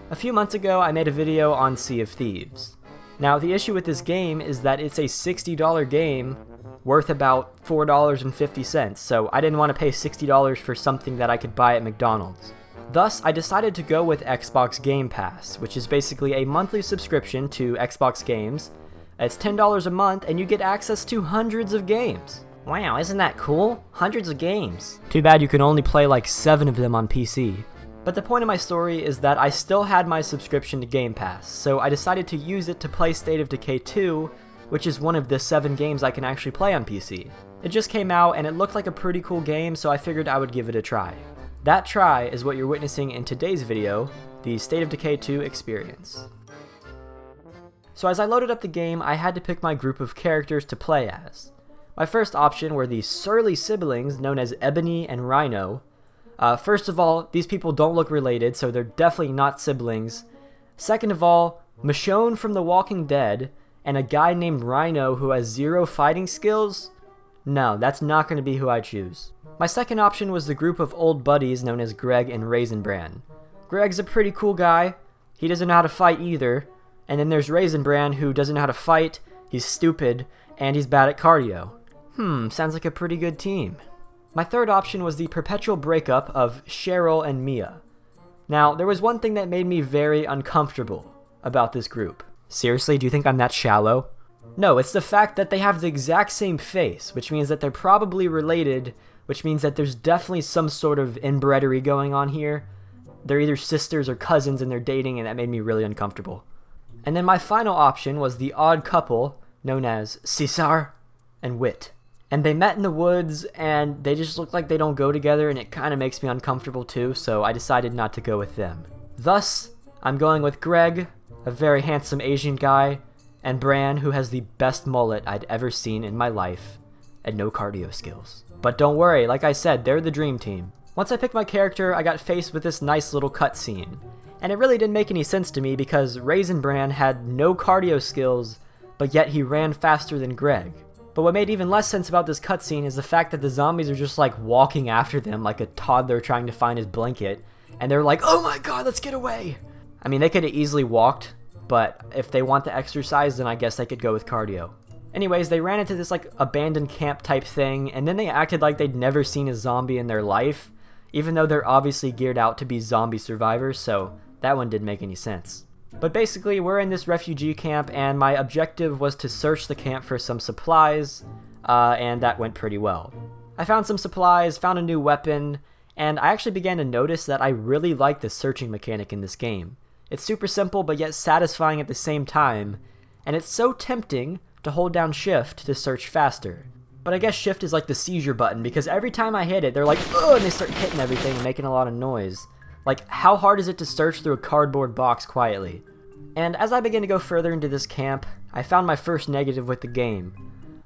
A few months ago, I made a video on Sea of Thieves. Now, the issue with this game is that it's a $60 game worth about $4.50, so I didn't want to pay $60 for something that I could buy at McDonald's. Thus, I decided to go with Xbox Game Pass, which is basically a monthly subscription to Xbox games. It's $10 a month, and you get access to hundreds of games. Wow, isn't that cool? Hundreds of games. Too bad you can only play like 7 of them on PC. But the point of my story is that I still had my subscription to Game Pass, so I decided to use it to play State of Decay 2, which is one of the 7 games I can actually play on PC. It just came out and it looked like a pretty cool game, so I figured I would give it a try. That try is what you're witnessing in today's video, the State of Decay 2 experience. So as I loaded up the game, I had to pick my group of characters to play as. My first option were the surly siblings known as Ebony and Rhino. First of all, these people don't look related, so they're definitely not siblings. Second of all, Michonne from The Walking Dead and a guy named Rhino who has 0 fighting skills? No, that's not going to be who I choose. My second option was the group of old buddies known as Greg and Raisin Bran. Greg's a pretty cool guy. He doesn't know how to fight either. And then there's Raisin Bran who doesn't know how to fight, he's stupid, and he's bad at cardio. Sounds like a pretty good team. My third option was the perpetual breakup of Cheryl and Mia. Now, there was one thing that made me very uncomfortable about this group. Seriously, do you think I'm that shallow? No, it's the fact that they have the exact same face, which means that they're probably related, which means that there's definitely some sort of inbreedery going on here. They're either sisters or cousins and they're dating, and that made me really uncomfortable. And then my final option was the odd couple known as Cesar and Wit. And they met in the woods, and they just look like they don't go together, and it kind of makes me uncomfortable too, so I decided not to go with them. Thus, I'm going with Greg, a very handsome Asian guy, and Bran, who has the best mullet I'd ever seen in my life, and no cardio skills. But don't worry, like I said, they're the dream team. Once I picked my character, I got faced with this nice little cutscene. And it really didn't make any sense to me because Raisin Bran had no cardio skills, but yet he ran faster than Greg. But what made even less sense about this cutscene is the fact that the zombies are just like walking after them like a toddler trying to find his blanket, and they're like, oh my god, let's get away! I mean, they could have easily walked, but if they want to exercise, then I guess they could go with cardio. Anyways, they ran into this like abandoned camp type thing, and then they acted like they'd never seen a zombie in their life, even though they're obviously geared out to be zombie survivors, so that one didn't make any sense. But basically, we're in this refugee camp, and my objective was to search the camp for some supplies, and that went pretty well. I found some supplies, found a new weapon, and I actually began to notice that I really like the searching mechanic in this game. It's super simple, but yet satisfying at the same time, and it's so tempting to hold down shift to search faster. But I guess shift is like the seizure button, because every time I hit it, they're like, ugh, and they start hitting everything and making a lot of noise. Like, how hard is it to search through a cardboard box quietly? And as I began to go further into this camp, I found my first negative with the game.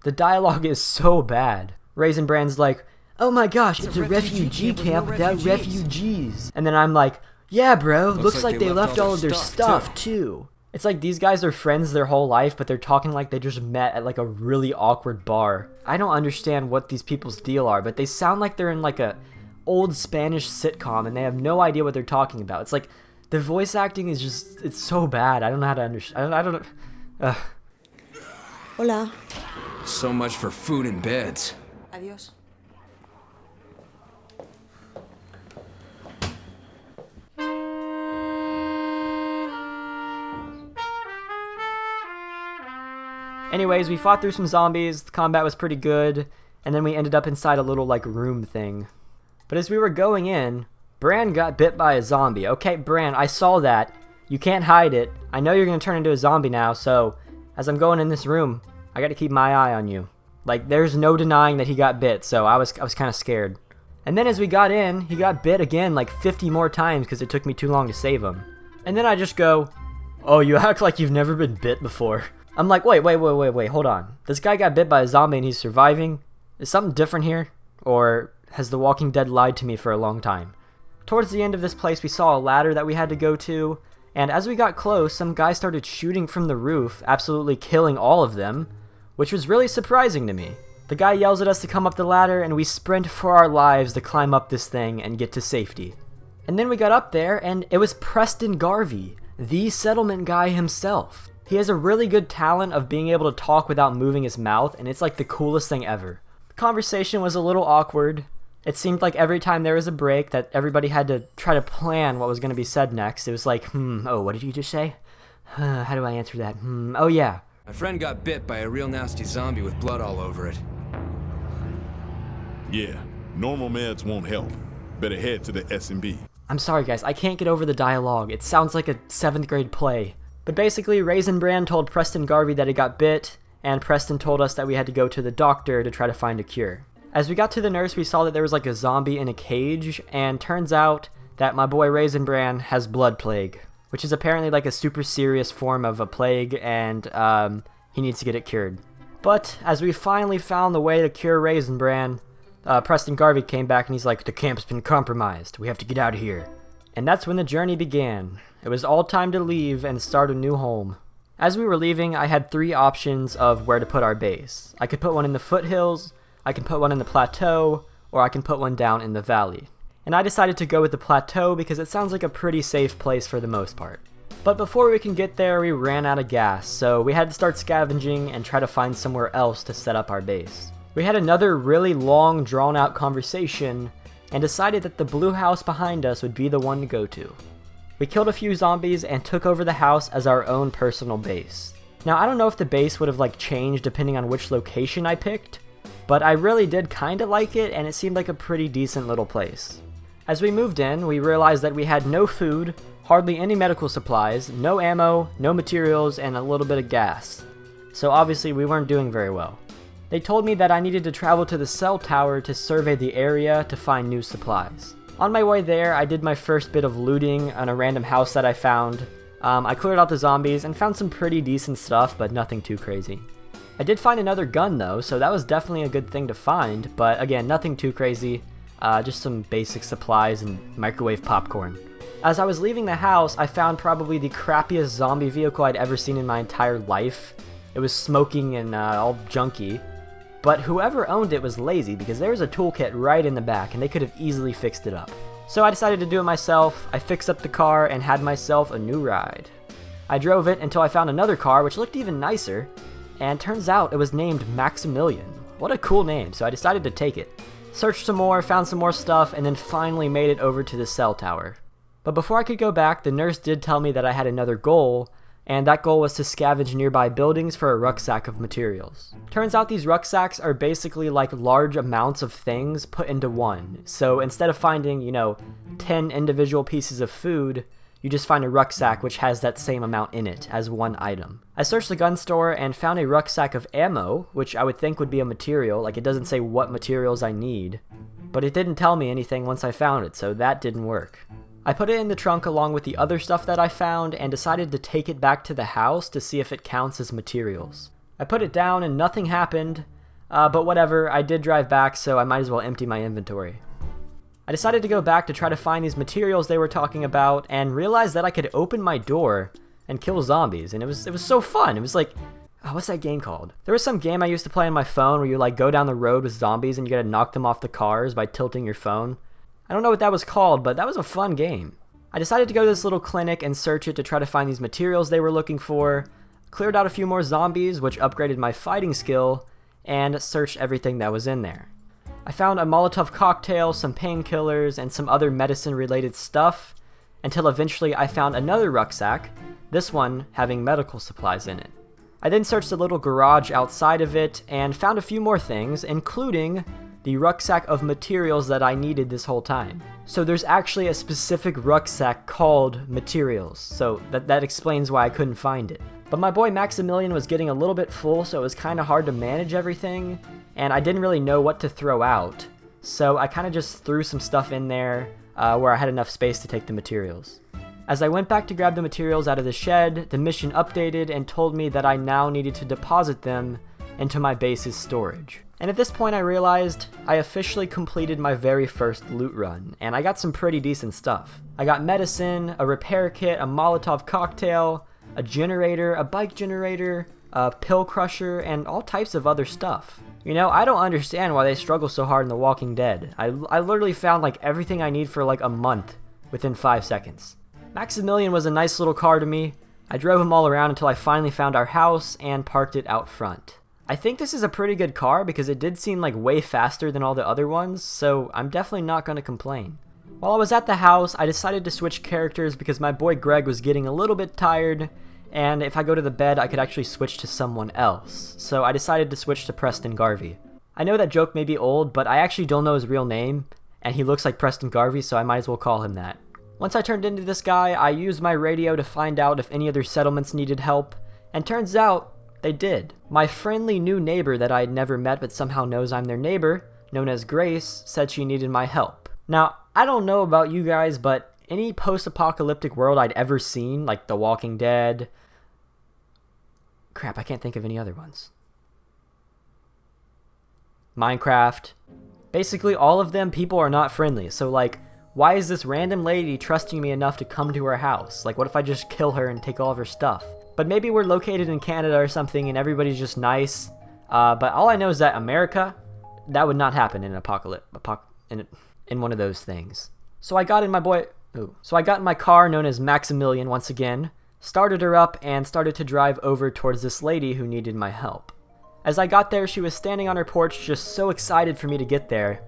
The dialogue is so bad. Raisin Bran's like, oh my gosh, it's a refugee camp without refugees. And then I'm like, yeah bro, looks like they left all of their stuff too. It's like these guys are friends their whole life, but they're talking like they just met at like a really awkward bar. I don't understand what these people's deal are, but they sound like they're in like a old Spanish sitcom and they have no idea what they're talking about. It's like the voice acting is just, it's so bad. I don't know how to understand. I don't know. Hola. So much for food and beds. Adiós. Anyways, we fought through some zombies, the combat was pretty good, and then we ended up inside a little like room thing. But as we were going in, Bran got bit by a zombie. Okay, Bran, I saw that. You can't hide it. I know you're gonna turn into a zombie now, so as I'm going in this room, I gotta keep my eye on you. Like, there's no denying that he got bit, so I was kind of scared. And then as we got in, he got bit again like 50 more times because it took me too long to save him. And then I just go, oh, you act like you've never been bit before. I'm like, wait, hold on. This guy got bit by a zombie and he's surviving? Is something different here? Or has The Walking Dead lied to me for a long time? Towards the end of this place, we saw a ladder that we had to go to, and as we got close, some guy started shooting from the roof, absolutely killing all of them, which was really surprising to me. The guy yells at us to come up the ladder, and we sprint for our lives to climb up this thing and get to safety. And then we got up there, and it was Preston Garvey, the settlement guy himself. He has a really good talent of being able to talk without moving his mouth, and it's like the coolest thing ever. The conversation was a little awkward. It seemed like every time there was a break that everybody had to try to plan what was going to be said next. It was like, oh, what did you just say? How do I answer that? Oh yeah. My friend got bit by a real nasty zombie with blood all over it. Yeah, normal meds won't help. Better head to the S&B. I'm sorry guys, I can't get over the dialogue. It sounds like a 7th grade play. But basically, Raisin Bran told Preston Garvey that he got bit, and Preston told us that we had to go to the doctor to try to find a cure. As we got to the nurse, we saw that there was like a zombie in a cage, and turns out that my boy Raisin Bran has blood plague, which is apparently like a super serious form of a plague, and he needs to get it cured. But as we finally found the way to cure Raisin Bran, Preston Garvey came back and he's like, the camp's been compromised. We have to get out of here. And that's when the journey began. It was all time to leave and start a new home. As we were leaving, I had 3 options of where to put our base. I could put one in the foothills, I can put one in the plateau, or I can put one down in the valley. And I decided to go with the plateau because it sounds like a pretty safe place for the most part. But before we can get there, we ran out of gas, so we had to start scavenging and try to find somewhere else to set up our base. We had another really long, drawn-out conversation and decided that the blue house behind us would be the one to go to. We killed a few zombies and took over the house as our own personal base. Now, I don't know if the base would have like changed depending on which location I picked, but I really did kind of like it, and it seemed like a pretty decent little place. As we moved in, we realized that we had no food, hardly any medical supplies, no ammo, no materials, and a little bit of gas. So obviously we weren't doing very well. They told me that I needed to travel to the cell tower to survey the area to find new supplies. On my way there, I did my first bit of looting on a random house that I found. I cleared out the zombies and found some pretty decent stuff, but nothing too crazy. I did find another gun though, so that was definitely a good thing to find, but again, nothing too crazy. Just some basic supplies and microwave popcorn. As I was leaving the house, I found probably the crappiest zombie vehicle I'd ever seen in my entire life. It was smoking and all junky. But whoever owned it was lazy because there was a toolkit right in the back and they could have easily fixed it up. So I decided to do it myself. I fixed up the car and had myself a new ride. I drove it until I found another car which looked even nicer, and turns out it was named Maximilian. What a cool name, so I decided to take it. Searched some more, found some more stuff, and then finally made it over to the cell tower. But before I could go back, the nurse did tell me that I had another goal, and that goal was to scavenge nearby buildings for a rucksack of materials. Turns out these rucksacks are basically like large amounts of things put into one. So instead of finding, 10 individual pieces of food, you just find a rucksack which has that same amount in it as one item. I searched the gun store and found a rucksack of ammo, which I would think would be a material, like it doesn't say what materials I need. But it didn't tell me anything once I found it, so that didn't work. I put it in the trunk along with the other stuff that I found and decided to take it back to the house to see if it counts as materials. I put it down and nothing happened, but whatever, I did drive back, so I might as well empty my inventory. I decided to go back to try to find these materials they were talking about and realized that I could open my door and kill zombies, and it was so fun. It was like, what's that game called? There was some game I used to play on my phone where you like go down the road with zombies and you gotta knock them off the cars by tilting your phone. I don't know what that was called, but that was a fun game. I decided to go to this little clinic and search it to try to find these materials they were looking for, cleared out a few more zombies, which upgraded my fighting skill, and searched everything that was in there. I found a Molotov cocktail, some painkillers, and some other medicine-related stuff, until eventually I found another rucksack, this one having medical supplies in it. I then searched the little garage outside of it, and found a few more things, including the rucksack of materials that I needed this whole time. So there's actually a specific rucksack called materials, so that explains why I couldn't find it. But my boy Maximilian was getting a little bit full, so it was kind of hard to manage everything, and I didn't really know what to throw out. So I kind of just threw some stuff in there where I had enough space to take the materials. As I went back to grab the materials out of the shed, the mission updated and told me that I now needed to deposit them into my base's storage. And at this point I realized I officially completed my very first loot run, and I got some pretty decent stuff. I got medicine, a repair kit, a Molotov cocktail, a generator, a bike generator, a pill crusher, and all types of other stuff. I don't understand why they struggle so hard in The Walking Dead. I literally found like everything I need for like a month within 5 seconds. Maximilian was a nice little car to me. I drove him all around until I finally found our house and parked it out front. I think this is a pretty good car because it did seem like way faster than all the other ones, so I'm definitely not going to complain. While I was at the house, I decided to switch characters because my boy Greg was getting a little bit tired, and if I go to the bed, I could actually switch to someone else. So I decided to switch to Preston Garvey. I know that joke may be old, but I actually don't know his real name, and he looks like Preston Garvey, so I might as well call him that. Once I turned into this guy, I used my radio to find out if any other settlements needed help, and turns out they did. My friendly new neighbor that I had never met but somehow knows I'm their neighbor, known as Grace, said she needed my help. Now, I don't know about you guys, but any post-apocalyptic world I'd ever seen, like The Walking Dead... Crap, I can't think of any other ones. Minecraft. Basically, all of them, people are not friendly. So, like, why is this random lady trusting me enough to come to her house? Like, what if I just kill her and take all of her stuff? But maybe we're located in Canada or something and everybody's just nice. But all I know is that America, that would not happen in an apocalypse. In one of those things. So I got in my car known as Maximilian once again, started her up, and started to drive over towards this lady who needed my help. As I got there, she was standing on her porch just so excited for me to get there.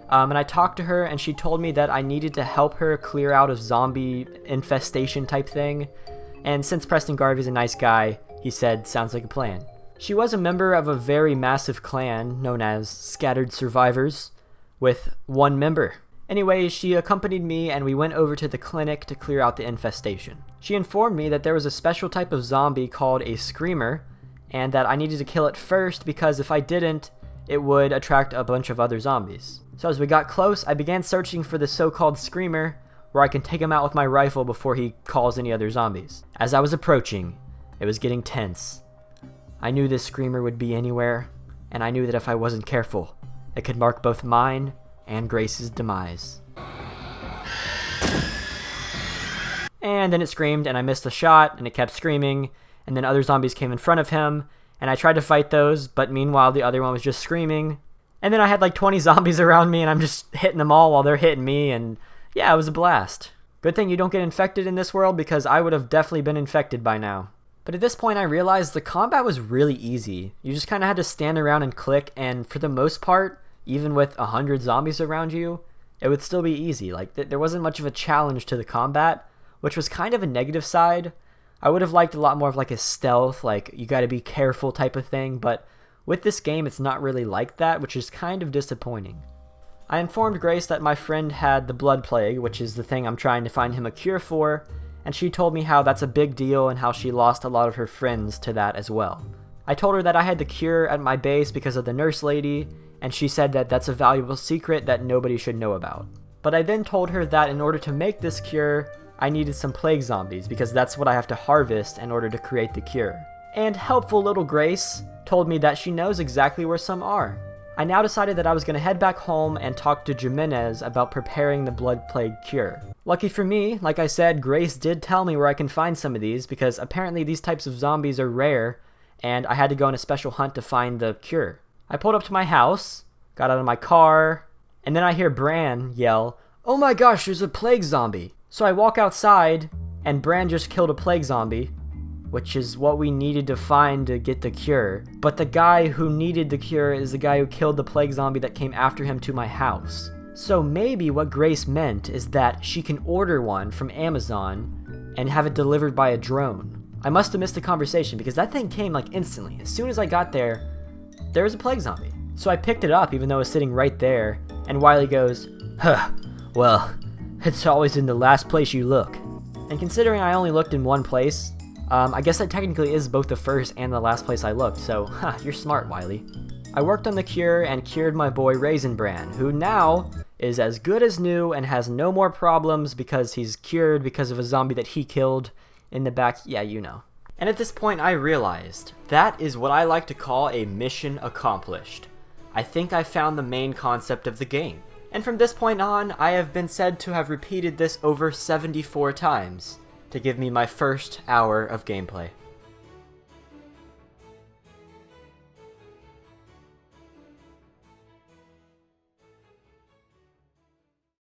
And I talked to her and she told me that I needed to help her clear out of zombie infestation type thing. And since Preston Garvey's a nice guy, he said, sounds like a plan. She was a member of a very massive clan known as Scattered Survivors, with one member. Anyway, she accompanied me and we went over to the clinic to clear out the infestation. She informed me that there was a special type of zombie called a screamer, and that I needed to kill it first because if I didn't, it would attract a bunch of other zombies. So as we got close, I began searching for the so-called screamer, where I can take him out with my rifle before he calls any other zombies. As I was approaching, it was getting tense. I knew this screamer would be anywhere, and I knew that if I wasn't careful, it could mark both mine and Grace's demise. And then it screamed, and I missed a shot, and it kept screaming, and then other zombies came in front of him, and I tried to fight those, but meanwhile the other one was just screaming. And then I had like 20 zombies around me, and I'm just hitting them all while they're hitting me, and yeah, it was a blast. Good thing you don't get infected in this world, because I would have definitely been infected by now. But at this point I realized the combat was really easy. You just kind of had to stand around and click, and for the most part, even with 100 zombies around you, it would still be easy. Like, there wasn't much of a challenge to the combat, which was kind of a negative side. I would have liked a lot more of like a stealth, like you gotta be careful type of thing, but with this game it's not really like that, which is kind of disappointing. I informed Grace that my friend had the blood plague, which is the thing I'm trying to find him a cure for, and she told me how that's a big deal and how she lost a lot of her friends to that as well. I told her that I had the cure at my base because of the nurse lady, and she said that that's a valuable secret that nobody should know about. But I then told her that in order to make this cure, I needed some plague zombies because that's what I have to harvest in order to create the cure. And helpful little Grace told me that she knows exactly where some are. I now decided that I was going to head back home and talk to Jimenez about preparing the blood plague cure. Lucky for me, like I said, Grace did tell me where I can find some of these because apparently these types of zombies are rare and I had to go on a special hunt to find the cure. I pulled up to my house, got out of my car, and then I hear Bran yell, "Oh my gosh, there's a plague zombie!" So I walk outside, and Bran just killed a plague zombie, which is what we needed to find to get the cure. But the guy who needed the cure is the guy who killed the plague zombie that came after him to my house. So maybe what Grace meant is that she can order one from Amazon and have it delivered by a drone. I must have missed the conversation because that thing came like instantly. As soon as I got there was a plague zombie. So I picked it up even though it was sitting right there, and Wiley goes, "Huh, well, it's always in the last place you look." And considering I only looked in one place, I guess that technically is both the first and the last place I looked, so you're smart, Wiley. I worked on the cure and cured my boy Raisin Bran, who now is as good as new and has no more problems because he's cured because of a zombie that he killed in the back, yeah, you know. And at this point I realized that is what I like to call a mission accomplished. I think I found the main concept of the game. And from this point on, I have been said to have repeated this over 74 times to give me my first hour of gameplay.